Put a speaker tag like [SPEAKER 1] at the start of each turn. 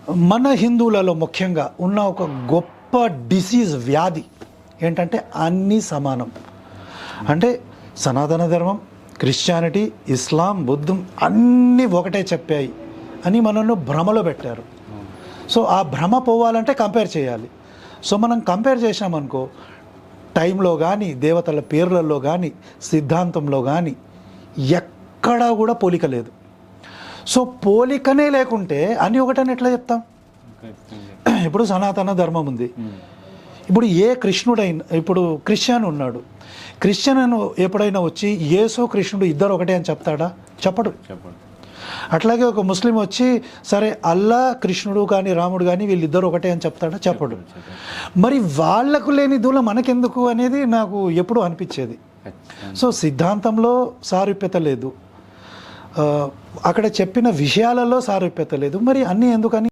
[SPEAKER 1] మన హిందువులలో ముఖ్యంగా ఉన్న ఒక గొప్ప డిసీజ్ వ్యాధి ఏంటంటే అన్నీ సమానం. అంటే సనాతన ధర్మం, క్రిస్టియానిటీ, ఇస్లాం, బుద్ధం అన్నీ ఒకటే చెప్పాయి అని మనల్ని భ్రమలో పెట్టారు. సో ఆ భ్రమ పోవాలంటే కంపేర్ చేయాలి. సో మనం కంపేర్ చేసామనుకో, టైంలో కానీ, దేవతల పేర్లలో కానీ, సిద్ధాంతంలో కానీ ఎక్కడా కూడా పోలిక లేదు. సో పోలికనే లేకుంటే అన్నీ ఒకటని ఎట్లా చెప్తాం? ఇప్పుడు సనాతన ధర్మం ఉంది. ఇప్పుడు ఏ కృష్ణుడైనా, ఇప్పుడు క్రిస్టియన్ ఉన్నాడు, క్రిస్టియన్ ఎప్పుడైనా వచ్చి యేసు కృష్ణుడు ఇద్దరు ఒకటే అని చెప్తాడా? చెప్పడు. అట్లాగే ఒక ముస్లిం వచ్చి సరే అల్లా కృష్ణుడు కానీ రాముడు కానీ వీళ్ళిద్దరు ఒకటే అని చెప్తాడా? చెప్పడు. మరి వాళ్లకు లేని దూలం మనకెందుకు అనేది నాకు ఎప్పుడు అనిపించేది. సో సిద్ధాంతంలో సారూప్యత లేదు, అక్కడ చెప్పిన విషయాలలో సారూప్యత లేదు, మరి అన్నీ ఎందుకని?